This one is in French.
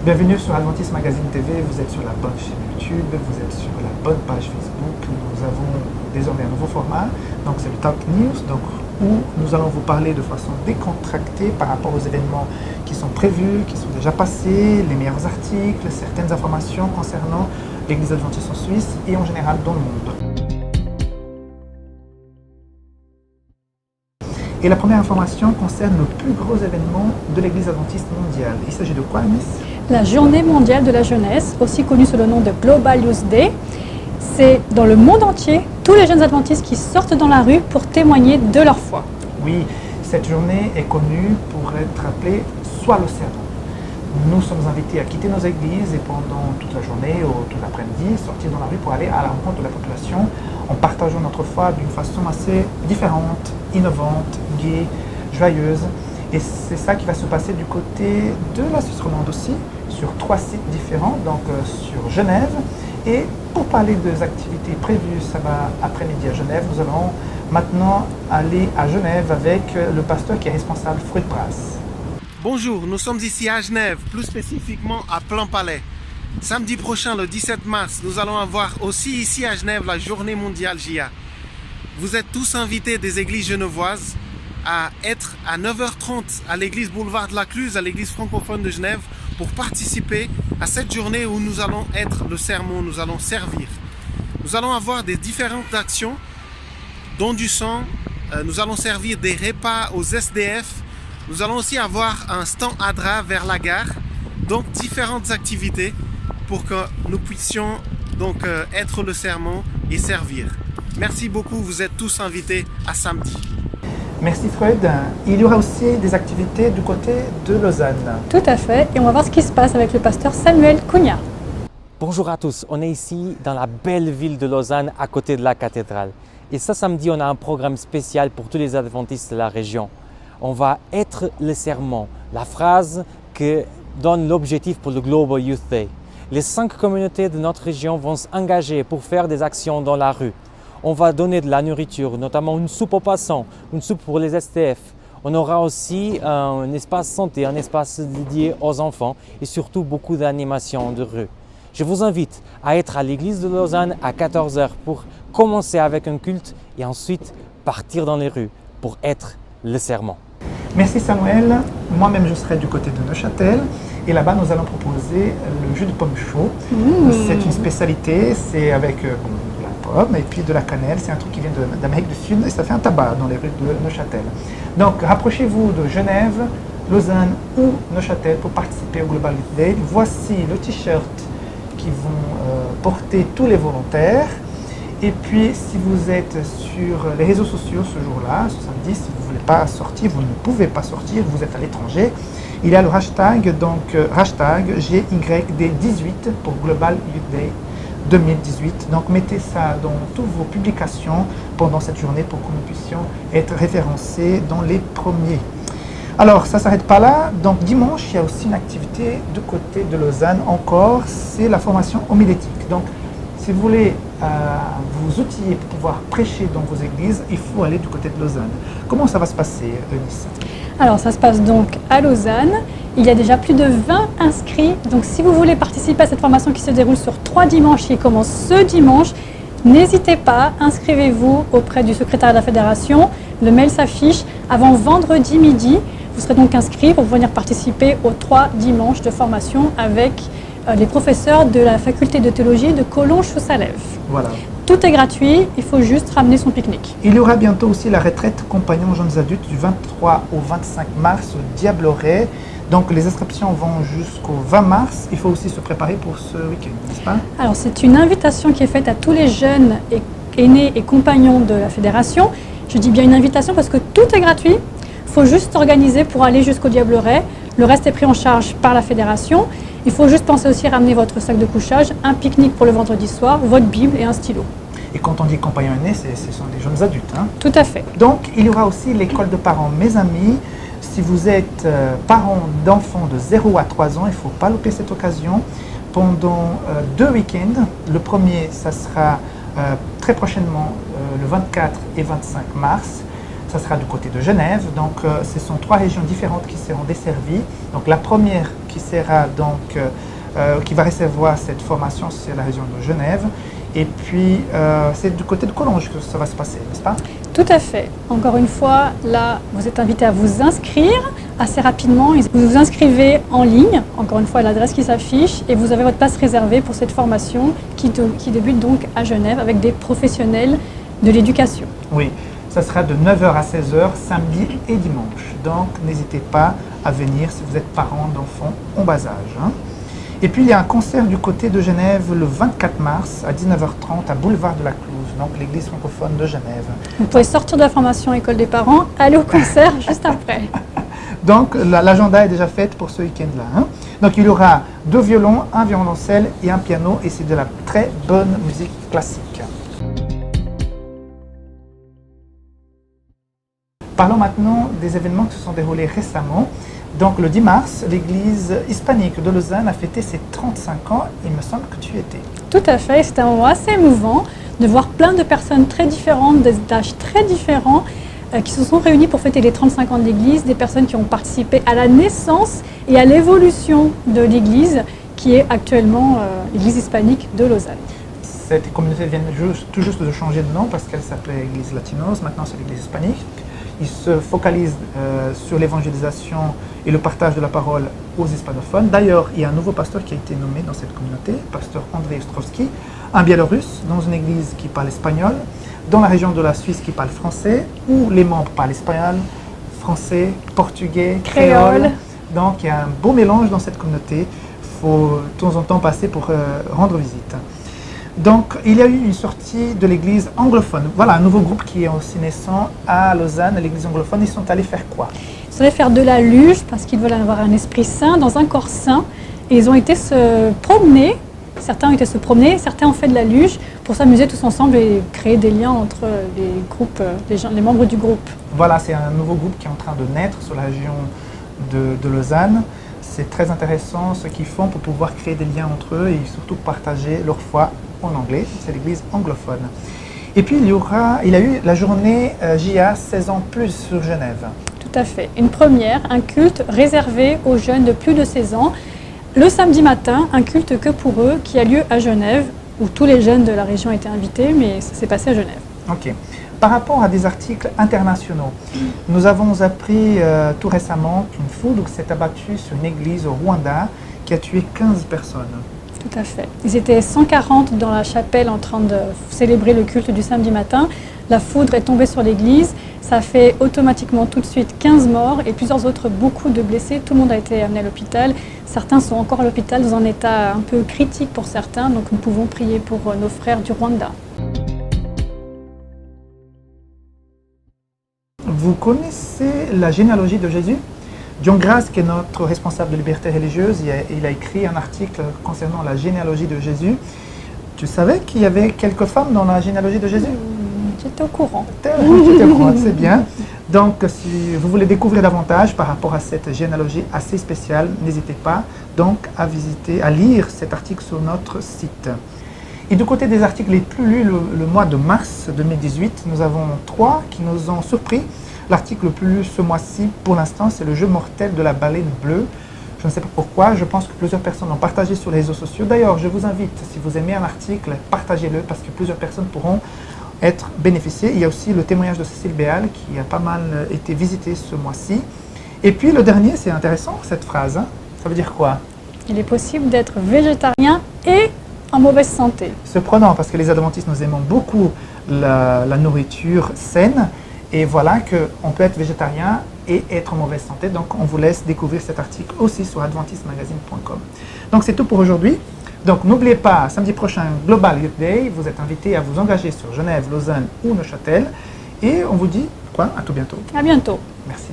Bienvenue sur Adventiste Magazine TV, vous êtes sur la bonne chaîne YouTube, vous êtes sur la bonne page Facebook. Nous avons désormais un nouveau format, donc c'est le Talk News, donc, où nous allons vous parler de façon décontractée par rapport aux événements qui sont prévus, qui sont déjà passés, les meilleurs articles, certaines informations concernant l'Église adventiste en Suisse et en général dans le monde. Et la première information concerne le plus gros événement de l'Église adventiste mondiale. Il s'agit de quoi, Miss? La Journée mondiale de la jeunesse, aussi connue sous le nom de Global Youth Day. C'est dans le monde entier tous les jeunes adventistes qui sortent dans la rue pour témoigner de leur foi. Oui, cette journée est connue pour être appelée « Sois le serment ». Nous sommes invités à quitter nos églises et pendant toute la journée ou toute l'après-midi, sortir dans la rue pour aller à la rencontre de la population en partageant notre foi d'une façon assez différente, innovante, gaie, joyeuse. Et c'est ça qui va se passer du côté de la Suisse romande aussi, sur 3 sites différents, donc sur Genève. Et pour parler des activités prévues ça va après-midi à Genève, nous allons maintenant aller à Genève avec le pasteur qui est responsable, Fruit Brass. Bonjour, nous sommes ici à Genève, plus spécifiquement à Plainpalais. Samedi prochain, le 17 mars, nous allons avoir aussi ici à Genève la Journée mondiale JA. Vous êtes tous invités des églises genevoises à être à 9h30 à l'église Boulevard de la Cluse, à l'église francophone de Genève, pour participer à cette journée où nous allons être le sermon, nous allons servir. Nous allons avoir des différentes actions, dont du sang, nous allons servir des repas aux SDF, nous allons aussi avoir un stand ADRA vers la gare, donc différentes activités pour que nous puissions donc être le sermon et servir. Merci beaucoup, vous êtes tous invités à samedi. Merci Fred. Il y aura aussi des activités du côté de Lausanne. Tout à fait, et on va voir ce qui se passe avec le pasteur Samuel Cunha. Bonjour à tous, on est ici dans la belle ville de Lausanne à côté de la cathédrale. Et ce samedi, on a un programme spécial pour tous les adventistes de la région. On va être le sermon, la phrase qui donne l'objectif pour le Global Youth Day. Les 5 communautés de notre région vont s'engager pour faire des actions dans la rue. On va donner de la nourriture, notamment une soupe aux passants, une soupe pour les STF. On aura aussi un espace santé, un espace dédié aux enfants et surtout beaucoup d'animations de rue. Je vous invite à être à l'église de Lausanne à 14h pour commencer avec un culte et ensuite partir dans les rues pour être le sermon. Merci Samuel. Moi-même, je serai du côté de Neuchâtel. Et là-bas, nous allons proposer le jus de pomme chaud. C'est une spécialité, c'est avec de la pomme et puis de la cannelle. C'est un truc qui vient d'Amérique du Sud et ça fait un tabac dans les rues de Neuchâtel. Donc, rapprochez-vous de Genève, Lausanne ou Neuchâtel pour participer au Global Youth Day. Voici le t-shirt qui vont porter tous les volontaires. Et puis, si vous êtes sur les réseaux sociaux ce jour-là, ce samedi, si vous ne voulez pas sortir, vous ne pouvez pas sortir, vous êtes à l'étranger, il y a le hashtag, donc hashtag GYD18 pour Global Youth Day 2018. Donc, mettez ça dans toutes vos publications pendant cette journée pour que nous puissions être référencés dans les premiers. Alors, ça ne s'arrête pas là. Donc, dimanche, il y a aussi une activité du côté de Lausanne encore, c'est la formation homilétique. Donc, si vous voulez vous outiller pour pouvoir prêcher dans vos églises, il faut aller du côté de Lausanne. Comment ça va se passer, Eunice? Alors ça se passe donc à Lausanne. Il y a déjà plus de 20 inscrits. Donc si vous voulez participer à cette formation qui se déroule sur 3 dimanches et qui commence ce dimanche, n'hésitez pas, inscrivez-vous auprès du secrétaire de la fédération. Le mail s'affiche avant vendredi midi. Vous serez donc inscrit pour venir participer aux 3 dimanches de formation avec les professeurs de la faculté de théologie de Collonges-sous-Salève. Voilà. Tout est gratuit, il faut juste ramener son pique-nique. Il y aura bientôt aussi la retraite compagnon jeunes adultes du 23 au 25 mars au Diableret. Donc les inscriptions vont jusqu'au 20 mars. Il faut aussi se préparer pour ce week-end, n'est-ce pas? Alors c'est une invitation qui est faite à tous les jeunes et aînés et compagnons de la fédération. Je dis bien une invitation parce que tout est gratuit. Il faut juste s'organiser pour aller jusqu'au Diableret. Le reste est pris en charge par la fédération. Il faut juste penser aussi à ramener votre sac de couchage, un pique-nique pour le vendredi soir, votre Bible et un stylo. Et quand on dit compagnons aînés, ce sont des jeunes adultes. Hein? Tout à fait. Donc, il y aura aussi l'école de parents. Mes amis, si vous êtes parents d'enfants de 0 à 3 ans, il ne faut pas louper cette occasion. Pendant 2 week-ends, le premier, ça sera très prochainement, le 24 et 25 mars. ça sera du côté de Genève. Donc, ce sont 3 régions différentes qui seront desservies. Donc, la première qui sera donc, qui va recevoir cette formation, c'est la région de Genève. Et puis, c'est du côté de Collonges que ça va se passer, n'est-ce pas? Tout à fait. Encore une fois, là, vous êtes invité à vous inscrire assez rapidement. Vous vous inscrivez en ligne, encore une fois, l'adresse qui s'affiche, et vous avez votre place réservée pour cette formation qui débute donc à Genève avec des professionnels de l'éducation. Oui, ça sera de 9h à 16h, samedi et dimanche. Donc, n'hésitez pas à venir si vous êtes parents d'enfants en bas âge. Hein. Et puis, il y a un concert du côté de Genève le 24 mars à 19h30 à Boulevard de la Clouse, donc l'église francophone de Genève. Vous pouvez sortir de la formation école des parents, aller au concert juste après. Donc, l'agenda est déjà fait pour ce week-end-là. Hein. Donc, il y aura 2 violons, un violoncelle et un piano, et c'est de la très bonne musique classique. Parlons maintenant des événements qui se sont déroulés récemment. Donc, le 10 mars, l'église hispanique de Lausanne a fêté ses 35 ans. Il me semble que tu y étais. Tout à fait, c'était un moment assez émouvant de voir plein de personnes très différentes, d'âges très différents, qui se sont réunies pour fêter les 35 ans de l'église, des personnes qui ont participé à la naissance et à l'évolution de l'église, qui est actuellement l'église hispanique de Lausanne. Cette communauté vient tout juste de changer de nom parce qu'elle s'appelait Église Latinos, maintenant c'est l'église hispanique. Ils se focalisent sur l'évangélisation et le partage de la parole aux hispanophones. D'ailleurs, il y a un nouveau pasteur qui a été nommé dans cette communauté, pasteur Andrei Ostrovski, un Biélorusse dans une église qui parle espagnol, dans la région de la Suisse qui parle français, où les membres parlent espagnol, français, portugais, créole. Donc il y a un beau mélange dans cette communauté. Il faut de temps en temps passer pour rendre visite. Donc, il y a eu une sortie de l'église anglophone. Voilà, un nouveau groupe qui est aussi naissant à Lausanne, l'église anglophone. Ils sont allés faire quoi? Ils sont allés faire de la luge parce qu'ils veulent avoir un esprit saint dans un corps saint. Et ils ont été se promener. Certains ont été se promener, certains ont fait de la luge pour s'amuser tous ensemble et créer des liens entre les groupes, les membres du groupe. Voilà, c'est un nouveau groupe qui est en train de naître sur la région de Lausanne. C'est très intéressant ce qu'ils font pour pouvoir créer des liens entre eux et surtout partager leur foi en anglais. C'est l'église anglophone. Et puis il y a eu la journée JA 16 ans plus sur Genève. Tout à fait. Une première, un culte réservé aux jeunes de plus de 16 ans. Le samedi matin, un culte que pour eux qui a lieu à Genève, où tous les jeunes de la région étaient invités, mais ça s'est passé à Genève. Ok. Par rapport à des articles internationaux, nous avons appris tout récemment qu'une foudre s'est abattue sur une église au Rwanda qui a tué 15 personnes. Tout à fait. Ils étaient 140 dans la chapelle en train de célébrer le culte du samedi matin. La foudre est tombée sur l'église. Ça fait automatiquement tout de suite 15 morts et plusieurs autres, beaucoup de blessés. Tout le monde a été amené à l'hôpital. Certains sont encore à l'hôpital dans un état un peu critique pour certains. Donc nous pouvons prier pour nos frères du Rwanda. Vous connaissez la généalogie de Jésus? John Grass, qui est notre responsable de liberté religieuse, il a écrit un article concernant la généalogie de Jésus. Tu savais qu'il y avait quelques femmes dans la généalogie de Jésus? J'étais au courant. J'étais au courant, c'est bien. Donc, si vous voulez découvrir davantage par rapport à cette généalogie assez spéciale, n'hésitez pas donc à lire cet article sur notre site. Et du côté des articles les plus lus le mois de mars 2018, nous avons 3 qui nous ont surpris. L'article le plus lu ce mois-ci, pour l'instant, c'est le jeu mortel de la baleine bleue. Je ne sais pas pourquoi, je pense que plusieurs personnes l'ont partagé sur les réseaux sociaux. D'ailleurs, je vous invite, si vous aimez un article, partagez-le parce que plusieurs personnes pourront être bénéficiées. Il y a aussi le témoignage de Cécile Béal qui a pas mal été visité ce mois-ci. Et puis le dernier, c'est intéressant cette phrase. Hein. Ça veut dire quoi? Il est possible d'être végétarien et en mauvaise santé. Surprenant parce que les adventistes, nous aimons beaucoup la nourriture saine. Et voilà qu'on peut être végétarien et être en mauvaise santé. Donc, on vous laisse découvrir cet article aussi sur adventistmagazine.com. Donc, c'est tout pour aujourd'hui. Donc, n'oubliez pas, samedi prochain, Global Youth Day. Vous êtes invités à vous engager sur Genève, Lausanne ou Neuchâtel. Et on vous dit quoi? À tout bientôt. À bientôt. Merci.